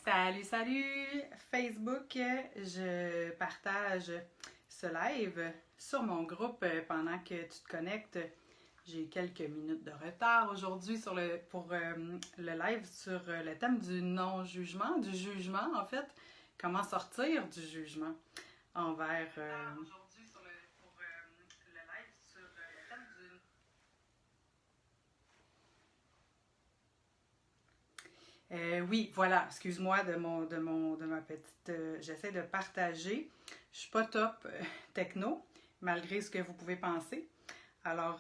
Salut, salut! Facebook, je partage ce live sur mon groupe pendant que tu te connectes. J'ai quelques minutes de retard aujourd'hui pour le live sur le thème du non-jugement, du jugement en fait. Comment sortir du jugement envers... aujourd'hui pour le live sur le thème du... Oui, voilà, excuse-moi de ma petite... j'essaie de partager. Je suis pas top techno, malgré ce que vous pouvez penser. Alors,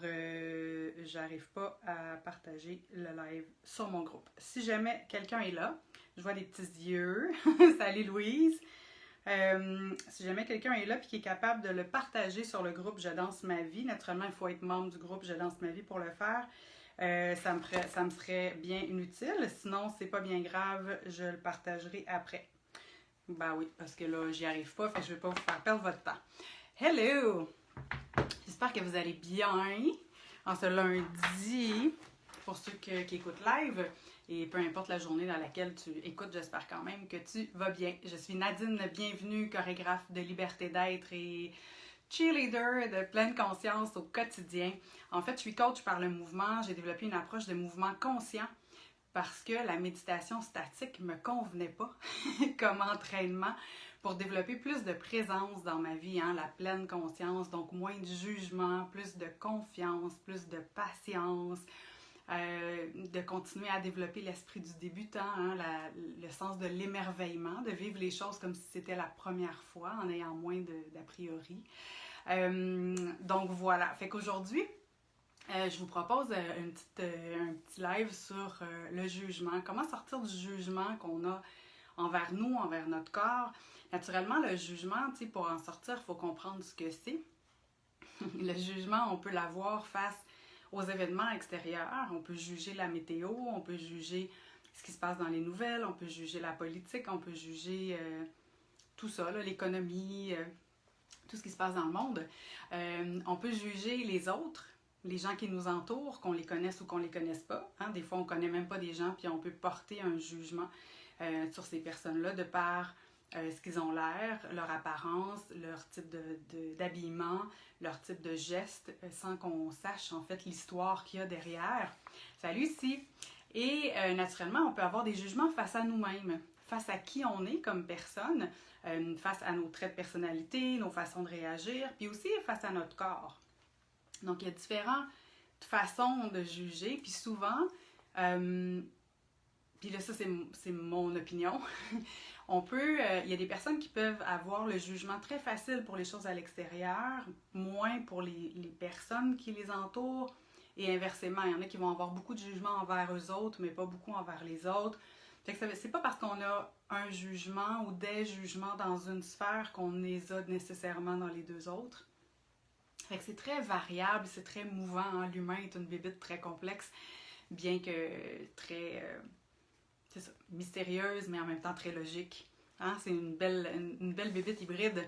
j'arrive pas à partager le live sur mon groupe. Si jamais quelqu'un est là, je vois des petits yeux. Salut Louise! Si jamais quelqu'un est là et qui est capable de le partager sur le groupe Je danse ma vie, naturellement, il faut être membre du groupe Je danse ma vie pour le faire. Ça me serait bien inutile. Sinon, c'est pas bien grave, je le partagerai après. Ben oui, parce que là, j'y arrive pas, fait que je vais pas vous faire perdre votre temps. Hello! J'espère que vous allez bien en ce lundi. Pour ceux qui écoutent live, et peu importe la journée dans laquelle tu écoutes, j'espère quand même que tu vas bien. Je suis Nadine Bienvenue, chorégraphe de liberté d'être et cheerleader de pleine conscience au quotidien. En fait, je suis coach par le mouvement. J'ai développé une approche de mouvement conscient parce que la méditation statique me convenait pas comme entraînement pour développer plus de présence dans ma vie, hein, la pleine conscience, donc moins de jugement, plus de confiance, plus de patience, de continuer à développer l'esprit du débutant, hein, le sens de l'émerveillement, de vivre les choses comme si c'était la première fois en ayant moins d'a priori. Donc voilà, fait qu'aujourd'hui, je vous propose un petit live sur le jugement. Comment sortir du jugement qu'on a envers nous, envers notre corps. Naturellement, le jugement, pour en sortir, il faut comprendre ce que c'est. Le jugement, on peut l'avoir face aux événements extérieurs. On peut juger la météo, on peut juger ce qui se passe dans les nouvelles, on peut juger la politique, on peut juger tout ça, l'économie, tout ce qui se passe dans le monde. On peut juger les autres, les gens qui nous entourent, qu'on les connaisse ou qu'on les connaisse pas. Hein? Des fois, on connaît même pas des gens, puis on peut porter un jugement sur ces personnes-là de par ce qu'ils ont l'air, leur apparence, leur type d'habillement, leur type de geste, sans qu'on sache en fait l'histoire qu'il y a derrière. Salut ici! Et naturellement, on peut avoir des jugements face à nous-mêmes, face à qui on est comme personne, face à nos traits de personnalité, nos façons de réagir, puis aussi face à notre corps. Donc, il y a différentes façons de juger, puis souvent, puis là, ça, c'est mon opinion. Il y a des personnes qui peuvent avoir le jugement très facile pour les choses à l'extérieur, moins pour les personnes qui les entourent, et inversement, il y en a qui vont avoir beaucoup de jugement envers eux autres, mais pas beaucoup envers les autres. Fait que c'est pas parce qu'on a un jugement ou des jugements dans une sphère qu'on les a nécessairement dans les deux autres. Fait que c'est très variable, c'est très mouvant. Hein? L'humain est une bébite très complexe, bien que très... c'est ça, mystérieuse, mais en même temps très logique. Hein? C'est une belle bébite hybride.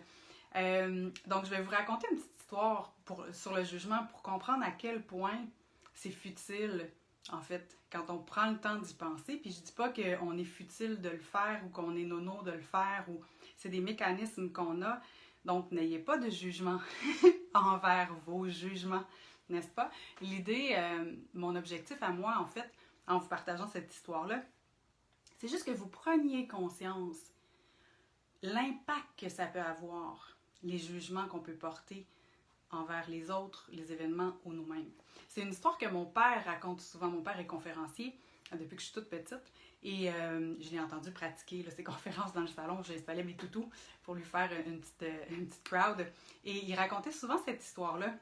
Donc, je vais vous raconter une petite histoire sur le jugement pour comprendre à quel point c'est futile, en fait, quand on prend le temps d'y penser. Puis je dis pas qu'on est futile de le faire ou qu'on est nono de le faire, ou c'est des mécanismes qu'on a. Donc, n'ayez pas de jugement envers vos jugements, n'est-ce pas? L'idée, mon objectif à moi, en fait, en vous partageant cette histoire-là, c'est juste que vous preniez conscience l'impact que ça peut avoir, les jugements qu'on peut porter envers les autres, les événements ou nous-mêmes. C'est une histoire que mon père raconte souvent. Mon père est conférencier depuis que je suis toute petite et je l'ai entendu pratiquer ses conférences dans le salon. J'installais mes toutous pour lui faire une petite crowd. Et il racontait souvent cette histoire-là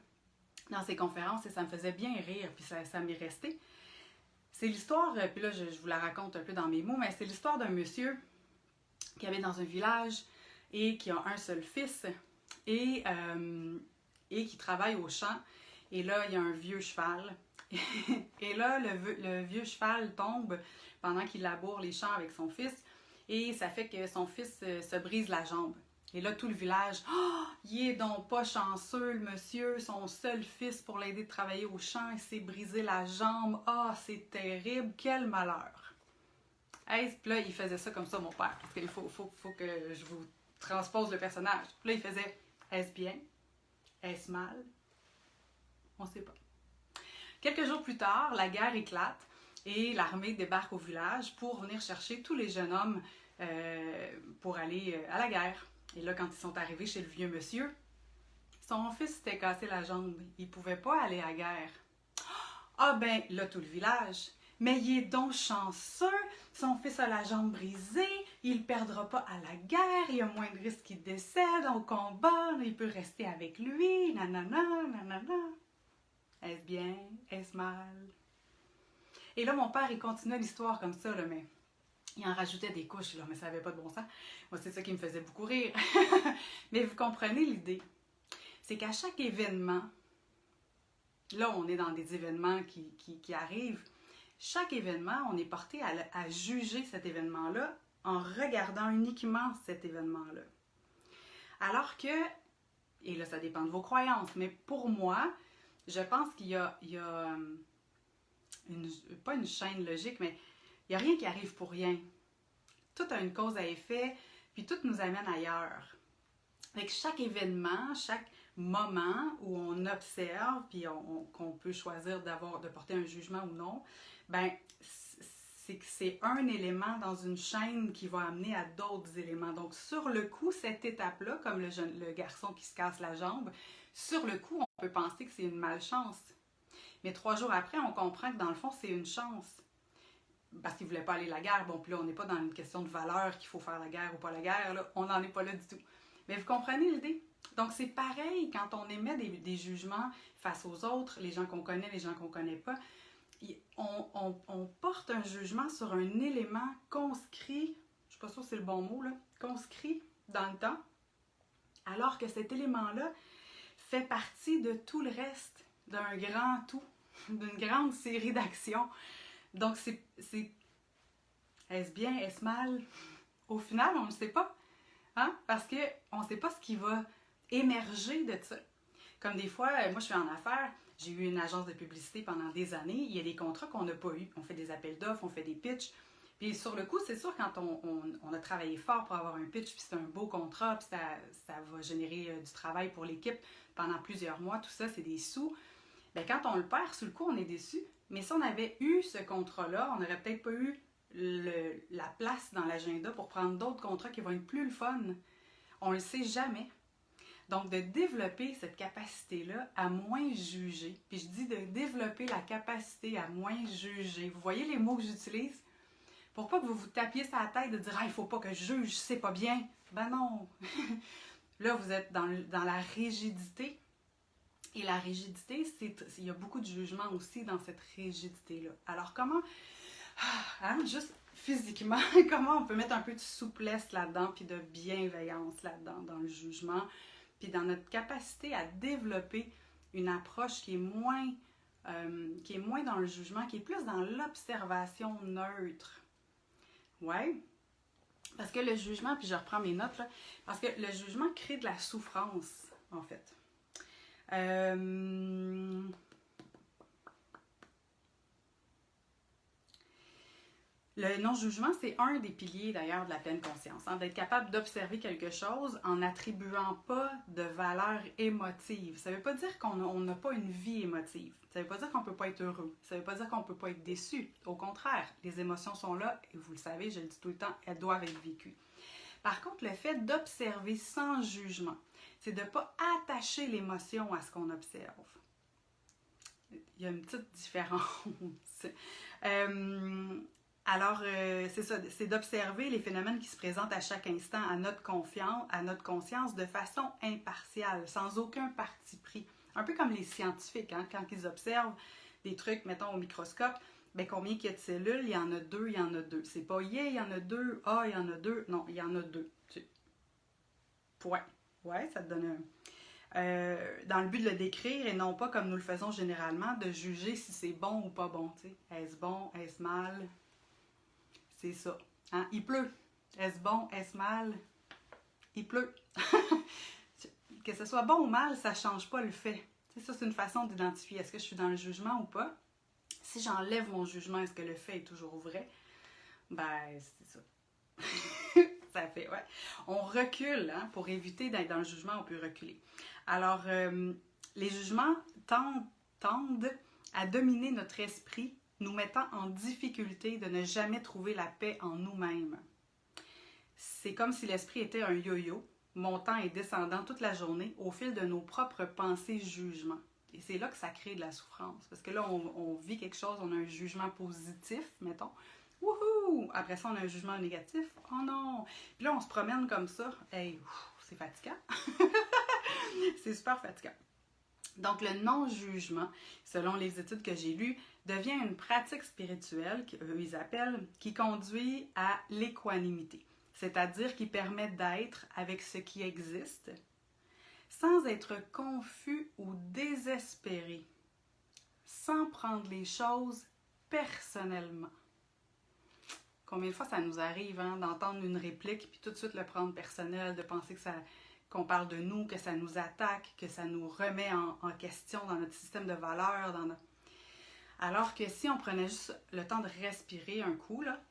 dans ses conférences et ça me faisait bien rire, puis ça m'est resté. C'est l'histoire, puis là je vous la raconte un peu dans mes mots, mais c'est l'histoire d'un monsieur qui habite dans un village et qui a un seul fils et qui travaille au champ. Et là, il y a un vieux cheval. Et là, le vieux cheval tombe pendant qu'il laboure les champs avec son fils et ça fait que son fils se brise la jambe. Et là, tout le village, « Oh, il est donc pas chanceux, le monsieur, son seul fils pour l'aider de travailler au champ, il s'est brisé la jambe. Ah, oh, c'est terrible, quel malheur! » Est-ce, puis là, il faisait ça comme ça, mon père, parce qu'il faut que je vous transpose le personnage. Puis là, il faisait, est-ce bien? Est-ce mal? On ne sait pas. Quelques jours plus tard, la guerre éclate et l'armée débarque au village pour venir chercher tous les jeunes hommes pour aller à la guerre. Et là, quand ils sont arrivés chez le vieux monsieur, son fils s'était cassé la jambe. Il ne pouvait pas aller à la guerre. Ah ben, là, tout le village. Mais il est donc chanceux, son fils a la jambe brisée, il ne perdra pas à la guerre, il y a moins de risques qu'il décède au combat, il peut rester avec lui, nanana, nanana. Est-ce bien? Est-ce mal? Et là, mon père, il continuait l'histoire comme ça, là, mais il en rajoutait des couches, là, mais ça n'avait pas de bon sens. Moi, c'est ça qui me faisait beaucoup rire. Mais vous comprenez l'idée. C'est qu'à chaque événement, là, on est dans des événements qui arrivent, chaque événement, on est porté à juger cet événement-là en regardant uniquement cet événement-là. Alors que, et là, ça dépend de vos croyances, mais pour moi, je pense qu'il y a pas une chaîne logique, mais il n'y a rien qui arrive pour rien. Tout a une cause à effet, puis tout nous amène ailleurs. Avec chaque événement, chaque moment où on observe, puis qu'on peut choisir de porter un jugement ou non, ben c'est que c'est un élément dans une chaîne qui va amener à d'autres éléments. Donc, sur le coup, cette étape-là, comme le garçon qui se casse la jambe, sur le coup, on peut penser que c'est une malchance. Mais 3 jours après, on comprend que dans le fond, c'est une chance. Parce qu'il ne voulait pas aller à la guerre. Bon, puis là, on n'est pas dans une question de valeur qu'il faut faire la guerre ou pas la guerre. Là. On n'en est pas là du tout. Mais vous comprenez l'idée? Donc, c'est pareil quand on émet des jugements face aux autres, les gens qu'on connaît, les gens qu'on ne connaît pas. On porte un jugement sur un élément conscrit, je ne suis pas sûre si c'est le bon mot, là, conscrit dans le temps, alors que cet élément-là fait partie de tout le reste, d'un grand tout, d'une grande série d'actions. Donc, est-ce bien, est-ce mal? Au final, on ne le sait pas. Hein? Parce qu'on ne sait pas ce qui va émerger de ça. Comme des fois, moi je suis en affaires, j'ai eu une agence de publicité pendant des années, il y a des contrats qu'on n'a pas eu. On fait des appels d'offres, on fait des pitchs. Puis sur le coup, c'est sûr, quand on a travaillé fort pour avoir un pitch, puis c'est un beau contrat, puis ça va générer du travail pour l'équipe pendant plusieurs mois, tout ça, c'est des sous. Bien, quand on le perd, sur le coup, on est déçu. Mais si on avait eu ce contrat-là, on n'aurait peut-être pas eu la place dans l'agenda pour prendre d'autres contrats qui vont être plus le fun. On ne le sait jamais. Donc, de développer cette capacité-là à moins juger. Puis je dis de développer la capacité à moins juger. Vous voyez les mots que j'utilise? Pour pas que vous vous tapiez sur la tête de dire « Ah, il faut pas que je juge, c'est pas bien. » Ben non! Là, vous êtes dans la rigidité. Et la rigidité, il y a beaucoup de jugement aussi dans cette rigidité-là. Alors, comment, juste physiquement, comment on peut mettre un peu de souplesse là-dedans, puis de bienveillance là-dedans, dans le jugement, puis dans notre capacité à développer une approche qui est moins dans le jugement, qui est plus dans l'observation neutre. Ouais. Parce que le jugement, puis je reprends mes notes, là, parce que le jugement crée de la souffrance, en fait. Le non-jugement, c'est un des piliers d'ailleurs de la pleine conscience, hein, d'être capable d'observer quelque chose en n'attribuant pas de valeur émotive. Ça ne veut pas dire qu'on n'a pas une vie émotive. Ça ne veut pas dire qu'on ne peut pas être heureux. Ça ne veut pas dire qu'on ne peut pas être déçu. Au contraire, les émotions sont là et vous le savez, je le dis tout le temps, elles doivent être vécues. Par contre, le fait d'observer sans jugement, c'est de ne pas attacher l'émotion à ce qu'on observe. Il y a une petite différence. Alors, c'est ça, c'est d'observer les phénomènes qui se présentent à chaque instant à notre conscience de façon impartiale, sans aucun parti pris. Un peu comme les scientifiques, hein, quand ils observent des trucs, mettons au microscope, bien, combien il y a de cellules? Il y en a 2, il y en a 2. C'est pas il y en a 2, il y en a 2. Non, il y en a 2. Point. Ouais, ça te donne dans le but de le décrire et non pas comme nous le faisons généralement, de juger si c'est bon ou pas bon. T'sais. Est-ce bon? Est-ce mal? C'est ça. Hein? Il pleut. Est-ce bon? Est-ce mal? Il pleut. Que ce soit bon ou mal, ça ne change pas le fait. T'sais, ça, c'est une façon d'identifier. Est-ce que je suis dans le jugement ou pas? Si j'enlève mon jugement, est-ce que le fait est toujours vrai? Ben, c'est ça. Ça fait, ouais. On recule, hein, pour éviter d'être dans le jugement, on peut reculer. Alors, les jugements tendent à dominer notre esprit, nous mettant en difficulté de ne jamais trouver la paix en nous-mêmes. C'est comme si l'esprit était un yo-yo, montant et descendant toute la journée au fil de nos propres pensées jugements. Et c'est là que ça crée de la souffrance. Parce que là, on vit quelque chose, on a un jugement positif, mettons. Wouhou! Après ça, on a un jugement négatif. Oh non! Puis là, on se promène comme ça. Hey, c'est fatigant. C'est super fatigant. Donc, le non-jugement, selon les études que j'ai lues, devient une pratique spirituelle, qu'eux ils appellent, qui conduit à l'équanimité. C'est-à-dire qui permet d'être avec ce qui existe, sans être confus ou désespéré, sans prendre les choses personnellement. Combien de fois ça nous arrive, hein, d'entendre une réplique puis tout de suite le prendre personnel, de penser qu'on parle de nous, que ça nous attaque, que ça nous remet en question dans notre système de valeurs. Alors que si on prenait juste le temps de respirer un coup, là,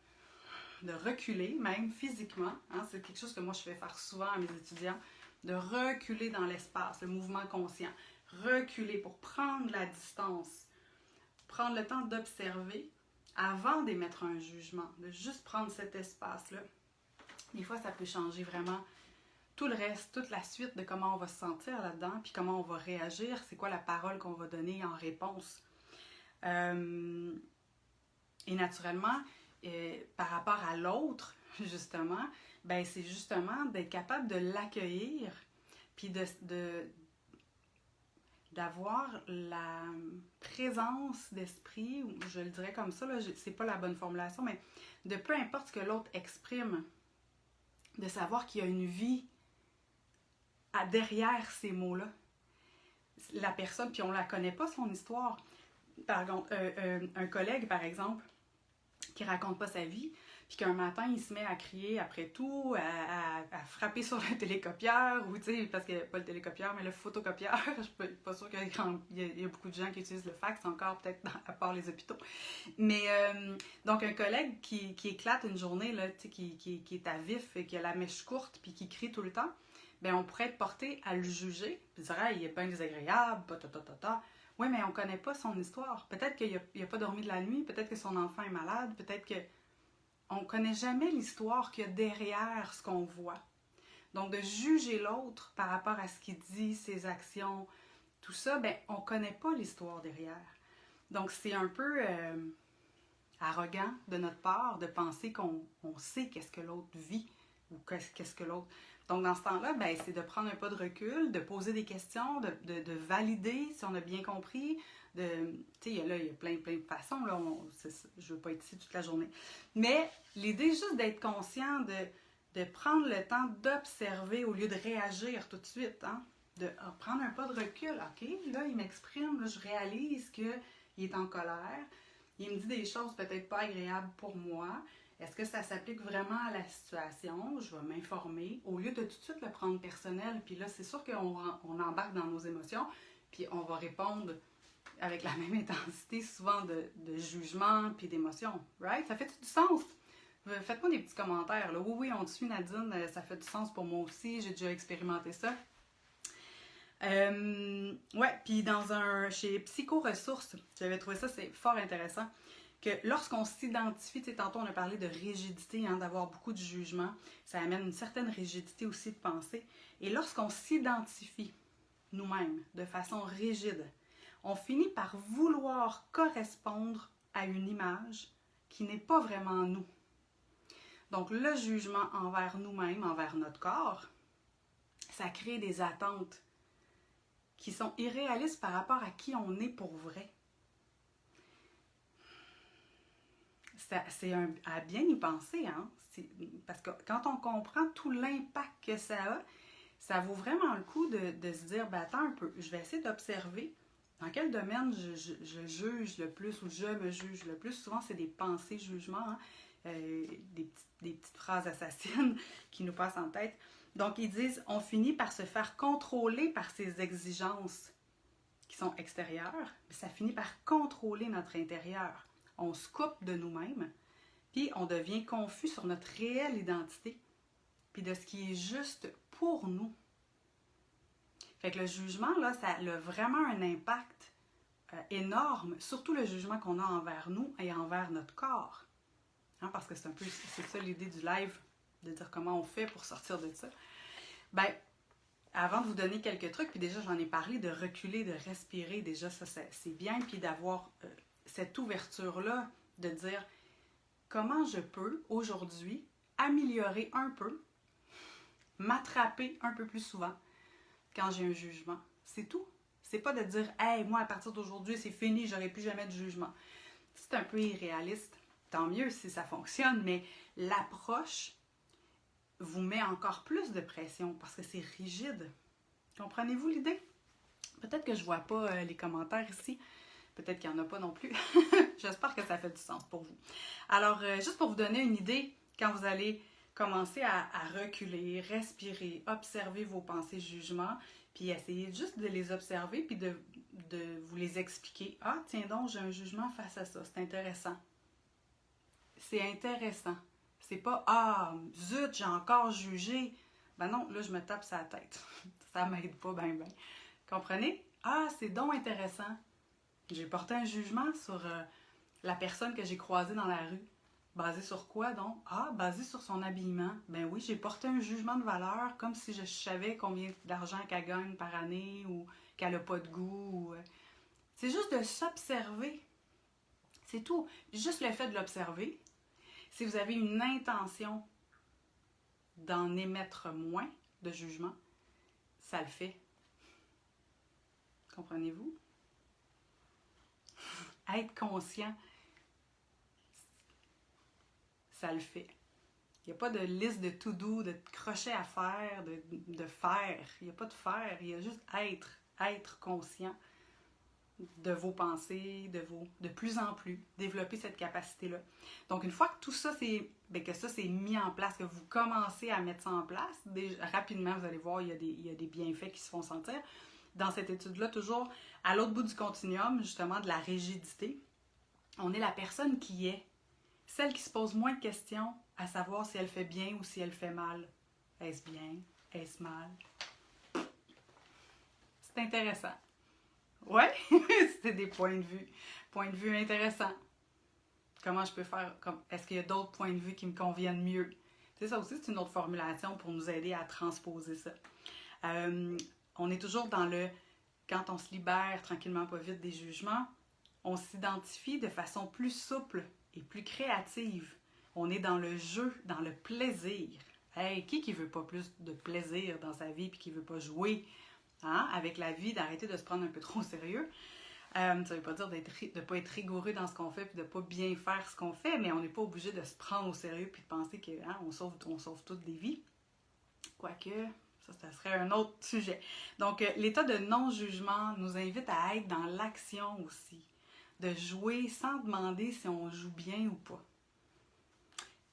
de reculer, même physiquement, hein, c'est quelque chose que moi je fais faire souvent à mes étudiants, de reculer dans l'espace, le mouvement conscient, reculer pour prendre la distance, prendre le temps d'observer avant d'émettre un jugement, de juste prendre cet espace-là. Des fois, ça peut changer vraiment tout le reste, toute la suite de comment on va se sentir là-dedans, puis comment on va réagir, c'est quoi la parole qu'on va donner en réponse. Et naturellement, par rapport à l'autre, justement, ben c'est justement d'être capable de l'accueillir, puis d'avoir la présence d'esprit, ou je le dirais comme ça, là, c'est pas la bonne formulation, mais de peu importe ce que l'autre exprime, de savoir qu'il y a une vie derrière ces mots-là. La personne, puis on la connaît pas, son histoire. Par exemple, un collègue, par exemple, qui raconte pas sa vie, puis qu'un matin, il se met à crier après tout, à frapper sur le télécopieur, ou tu sais, parce que, pas le télécopieur, mais le photocopieur. Je suis pas sûre qu'il y a beaucoup de gens qui utilisent le fax encore, peut-être à part les hôpitaux. Mais, donc, un collègue qui éclate une journée, là, tu sais, qui est à vif, et qui a la mèche courte, puis qui crie tout le temps, bien, on pourrait être porté à le juger, puis dire, hey, il est bien désagréable, ta. Oui, mais on ne connaît pas son histoire. Peut-être qu'il n'a pas dormi de la nuit, peut-être que son enfant est malade, peut-être que... On ne connaît jamais l'histoire qu'il y a derrière ce qu'on voit. Donc, de juger l'autre par rapport à ce qu'il dit, ses actions, tout ça, ben, on ne connaît pas l'histoire derrière. Donc, c'est un peu arrogant de notre part de penser qu'on sait qu'est-ce que l'autre vit ou qu'est-ce que l'autre... Donc, dans ce temps-là, ben, c'est de prendre un pas de recul, de poser des questions, de valider si on a bien compris. Tu sais, il y a plein de façons. Là, je ne veux pas être ici toute la journée. Mais l'idée, juste d'être conscient, de prendre le temps d'observer au lieu de réagir tout de suite. Hein? De prendre un pas de recul. OK, là, il m'exprime, là, je réalise qu'il est en colère. Il me dit des choses peut-être pas agréables pour moi. Est-ce que ça s'applique vraiment à la situation? Je vais m'informer au lieu de tout de suite le prendre personnel. Puis là, c'est sûr qu'on embarque dans nos émotions, puis on va répondre avec la même intensité, souvent de jugement puis d'émotion. Right? Ça fait du sens? Faites-moi des petits commentaires. Là. Oui, on te suit, Nadine, ça fait du sens pour moi aussi. J'ai déjà expérimenté ça. Ouais, puis chez Psycho-Ressources, j'avais trouvé ça, c'est fort intéressant, que lorsqu'on s'identifie, tu sais, tantôt on a parlé de rigidité, hein, d'avoir beaucoup de jugement, ça amène une certaine rigidité aussi de pensée. Et lorsqu'on s'identifie nous-mêmes de façon rigide, on finit par vouloir correspondre à une image qui n'est pas vraiment nous. Donc le jugement envers nous-mêmes, envers notre corps, ça crée des attentes qui sont irréalistes par rapport à qui on est pour vrai. C'est à bien y penser, hein? Parce que quand on comprend tout l'impact que ça a, ça vaut vraiment le coup de se dire, ben attends un peu, je vais essayer d'observer dans quel domaine je juge le plus ou je me juge le plus. Souvent, c'est des pensées, jugements, hein? Des petites phrases assassines qui nous passent en tête. Donc, ils disent, on finit par se faire contrôler par ces exigences qui sont extérieures, mais ça finit par contrôler notre intérieur. On se coupe de nous-mêmes, Puis on devient confus sur notre réelle identité, puis de ce qui est juste pour nous. Fait que le jugement, là, ça a vraiment un impact énorme, surtout le jugement qu'on a envers nous et envers notre corps. Hein, parce que c'est ça l'idée du live, de dire comment on fait pour sortir de ça. Ben, avant de vous donner quelques trucs, puis déjà j'en ai parlé, de reculer, de respirer, déjà ça c'est bien, puis d'avoir cette ouverture-là, de dire comment je peux aujourd'hui améliorer un peu, m'attraper un peu plus souvent quand j'ai un jugement. C'est tout. C'est pas de dire « Hey, moi, à partir d'aujourd'hui, c'est fini, j'aurai plus jamais de jugement. » C'est un peu irréaliste. Tant mieux si ça fonctionne, mais l'approche vous met encore plus de pression parce que c'est rigide. Comprenez-vous l'idée? Peut-être que je vois pas les commentaires ici. Peut-être qu'il n'y en a pas non plus. J'espère que ça fait du sens pour vous. Alors, juste pour vous donner une idée, quand vous allez commencer à reculer, respirer, observer vos pensées, jugements, puis essayer juste de les observer, puis de vous les expliquer. Ah, tiens donc, j'ai un jugement face à ça, c'est intéressant. C'est intéressant. C'est pas « Ah, zut, j'ai encore jugé. » Ben non, là, je me tape sa tête. Ça m'aide pas ben. Comprenez? Ah, c'est donc intéressant. J'ai porté un jugement sur la personne que j'ai croisée dans la rue. Basé sur quoi donc? Ah, basé sur son habillement. Ben oui, j'ai porté un jugement de valeur comme si je savais combien d'argent qu'elle gagne par année ou qu'elle n'a pas de goût. C'est juste de s'observer. C'est tout. Juste le fait de l'observer. Si vous avez une intention d'en émettre moins de jugement, ça le fait. Comprenez-vous? Être conscient, ça le fait. Il n'y a pas de liste de to-do, de crochet à faire, de faire. Il n'y a pas de faire, il y a juste être conscient de vos pensées, de plus en plus, développer cette capacité-là. Donc, une fois que tout ça, que ça c'est mis en place, que vous commencez à mettre ça en place, rapidement, vous allez voir, il y a des bienfaits qui se font sentir. Dans cette étude-là, toujours à l'autre bout du continuum, justement, de la rigidité, on est la personne qui est, celle qui se pose moins de questions à savoir si elle fait bien ou si elle fait mal. Est-ce bien? Est-ce mal? C'est intéressant. Ouais, c'était des points de vue. Points de vue intéressants. Comment je peux faire? Est-ce qu'il y a d'autres points de vue qui me conviennent mieux? Tu sais, ça aussi, c'est une autre formulation pour nous aider à transposer ça. On est toujours dans quand on se libère tranquillement pas vite des jugements, on s'identifie de façon plus souple et plus créative. On est dans le jeu, dans le plaisir. Hey, qui veut pas plus de plaisir dans sa vie puis qui veut pas jouer avec la vie, d'arrêter de se prendre un peu trop au sérieux? Ça ne veut pas dire de ne pas être rigoureux dans ce qu'on fait puis de ne pas bien faire ce qu'on fait, mais on n'est pas obligé de se prendre au sérieux puis de penser qu'on sauve toutes des vies. Quoique, ça serait un autre sujet. Donc, l'état de non-jugement nous invite à être dans l'action aussi, de jouer sans demander si on joue bien ou pas.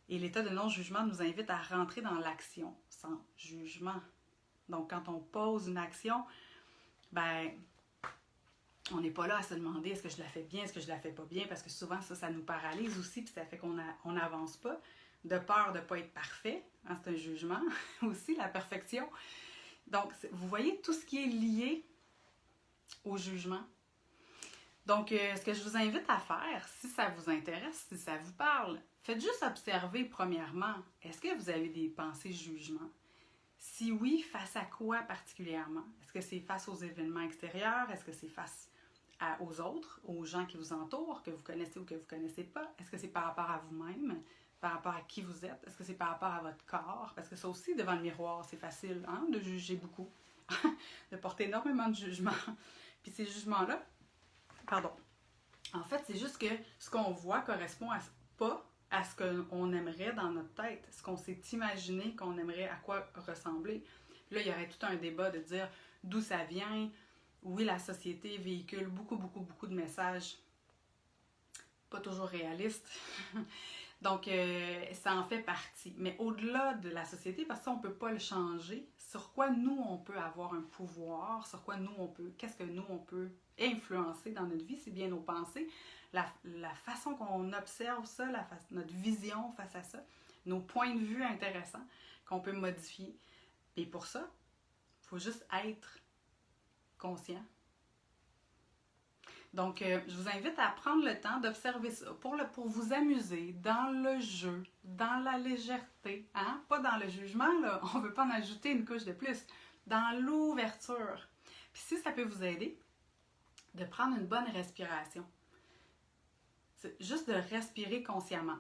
Et l'état de non-jugement nous invite à rentrer dans l'action, sans jugement. Donc, quand on pose une action, on n'est pas là à se demander est-ce que je la fais bien, est-ce que je la fais pas bien, parce que souvent, ça nous paralyse aussi, puis ça fait qu'on n'avance pas, de peur de ne pas être parfait. C'est un jugement aussi, la perfection. Donc, vous voyez tout ce qui est lié au jugement. Donc, ce que je vous invite à faire, si ça vous intéresse, si ça vous parle, faites juste observer premièrement, est-ce que vous avez des pensées de jugement? Si oui, face à quoi particulièrement? Est-ce que c'est face aux événements extérieurs? Est-ce que c'est face aux autres, aux gens qui vous entourent, que vous connaissez ou que vous ne connaissez pas? Est-ce que c'est par rapport à vous-même? Par rapport à qui vous êtes? Est-ce que c'est par rapport à votre corps? Parce que ça aussi, devant le miroir, c'est facile de juger beaucoup, de porter énormément de jugements. Puis ces jugements-là, en fait, c'est juste que ce qu'on voit correspond pas à ce qu'on aimerait dans notre tête, ce qu'on s'est imaginé qu'on aimerait à quoi ressembler. Puis là, il y aurait tout un débat de dire d'où ça vient. Oui, la société véhicule beaucoup de messages pas toujours réalistes. Donc, ça en fait partie. Mais au-delà de la société, parce que ça, on ne peut pas le changer, sur quoi nous, on peut avoir un pouvoir, sur quoi nous, qu'est-ce que nous, on peut influencer dans notre vie, c'est bien nos pensées. la façon qu'on observe ça, notre vision face à ça, nos points de vue intéressants qu'on peut modifier. Et pour ça, il faut juste être conscient. Donc, je vous invite à prendre le temps d'observer ça pour vous amuser dans le jeu, dans la légèreté, hein? Pas dans le jugement, là, on ne veut pas en ajouter une couche de plus, dans l'ouverture. Puis si ça peut vous aider, de prendre une bonne respiration. C'est juste de respirer consciemment,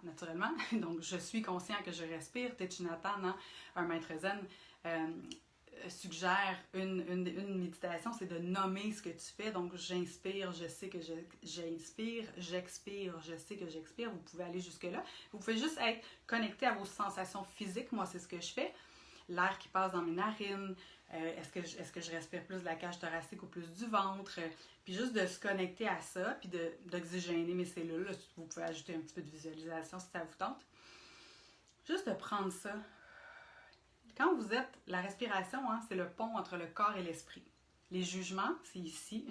naturellement. Donc, je suis conscient que je respire. Thich Nhat Hanh, hein, un maître zen, suggère une méditation, c'est de nommer ce que tu fais. Donc, j'inspire, je sais que j'inspire, j'expire, je sais que j'expire. Vous pouvez aller jusque-là. Vous pouvez juste être connecté à vos sensations physiques. Moi, c'est ce que je fais. L'air qui passe dans mes narines, est-ce que je respire plus de la cage thoracique ou plus du ventre? Puis juste de se connecter à ça, puis d'oxygéner mes cellules. Là, vous pouvez ajouter un petit peu de visualisation si ça vous tente. Juste de prendre ça. Quand vous êtes, la respiration, hein, c'est le pont entre le corps et l'esprit. Les jugements, c'est ici.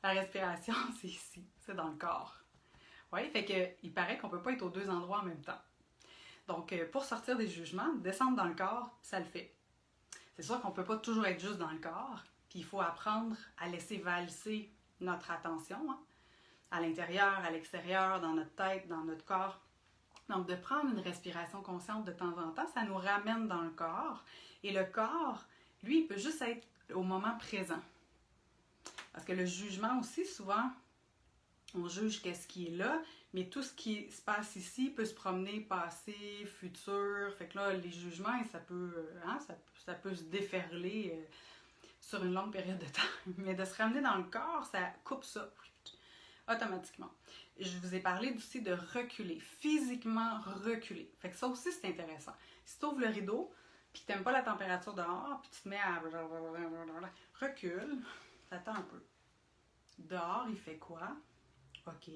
La respiration, c'est ici. C'est dans le corps. Oui, fait que il paraît qu'on ne peut pas être aux deux endroits en même temps. Donc, pour sortir des jugements, descendre dans le corps, ça le fait. C'est sûr qu'on ne peut pas toujours être juste dans le corps, puis il faut apprendre à laisser valser notre attention, hein, à l'intérieur, à l'extérieur, dans notre tête, dans notre corps. Donc, de prendre une respiration consciente de temps en temps, ça nous ramène dans le corps. Et le corps, lui, il peut juste être au moment présent. Parce que le jugement aussi, souvent, on juge qu'est-ce qui est là, mais tout ce qui se passe ici peut se promener passé, futur. Fait que là, les jugements, ça peut se déferler sur une longue période de temps. Mais de se ramener dans le corps, ça coupe ça automatiquement. Je vous ai parlé aussi de reculer, physiquement reculer. Fait que ça aussi, c'est intéressant. Si tu ouvres le rideau, puis que tu n'aimes pas la température dehors, puis tu te mets à... recule, t'attends un peu. Dehors, il fait quoi? OK.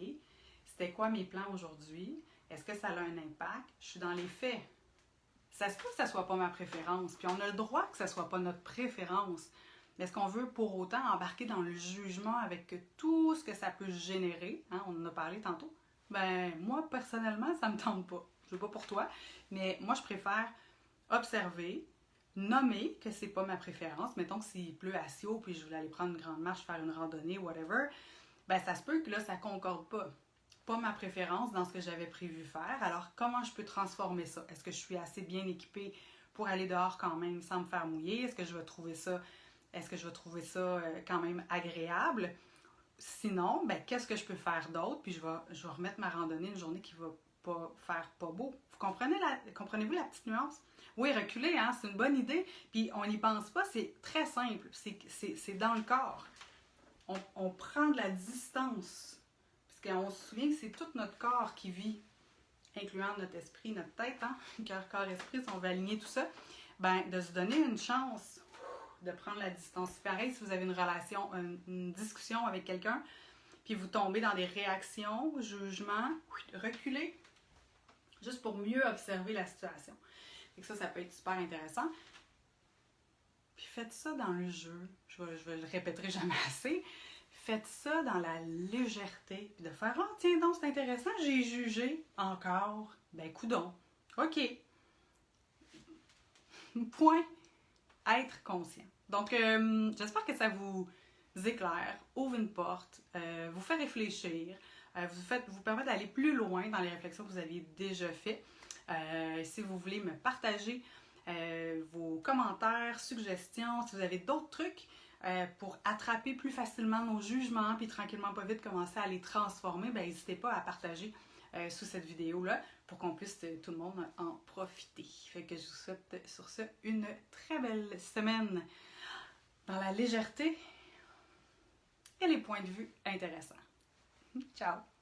C'était quoi mes plans aujourd'hui? Est-ce que ça a un impact? Je suis dans les faits. Ça se peut que ça ne soit pas ma préférence, puis on a le droit que ça ne soit pas notre préférence. Mais est-ce qu'on veut pour autant embarquer dans le jugement avec tout ce que ça peut générer? Hein, on en a parlé tantôt. Ben, moi, personnellement, ça ne me tente pas. Je ne sais pas pour toi, mais moi, je préfère observer, nommer que c'est pas ma préférence. Mettons que s'il pleut à Sio, puis je voulais aller prendre une grande marche, faire une randonnée, whatever, ben ça se peut que là, ça concorde pas. Pas ma préférence dans ce que j'avais prévu faire. Alors, comment je peux transformer ça? Est-ce que je suis assez bien équipée pour aller dehors quand même sans me faire mouiller? Est-ce que je vais trouver ça quand même agréable? Sinon, ben, qu'est-ce que je peux faire d'autre? Puis je vais remettre ma randonnée une journée qui va pas faire pas beau. Vous comprenez-vous la petite nuance? Oui, reculer, hein, c'est une bonne idée. Puis on n'y pense pas, c'est très simple. C'est dans le corps. On prend de la distance. Parce qu'on se souvient que c'est tout notre corps qui vit, incluant notre esprit, notre tête, hein? Cœur, corps, esprit, si on veut aligner tout ça, ben, de se donner une chance de prendre la distance. C'est pareil si vous avez une relation, une discussion avec quelqu'un, puis vous tombez dans des réactions, jugements, reculez, juste pour mieux observer la situation. Et ça peut être super intéressant. Puis faites ça dans le jeu. Je le répéterai jamais assez. Faites ça dans la légèreté. Puis de faire « Ah, tiens donc, c'est intéressant, j'ai jugé encore. » Ben, coudonc. OK. Point. Être conscient. Donc, j'espère que ça vous éclaire, ouvre une porte, vous fait réfléchir, vous permet d'aller plus loin dans les réflexions que vous avez déjà faites. Si vous voulez me partager vos commentaires, suggestions, si vous avez d'autres trucs pour attraper plus facilement nos jugements, puis tranquillement pas vite commencer à les transformer, ben n'hésitez pas à partager sous cette vidéo-là pour qu'on puisse tout le monde en profiter. Fait que je vous souhaite sur ce une très belle semaine dans la légèreté et les points de vue intéressants. Ciao!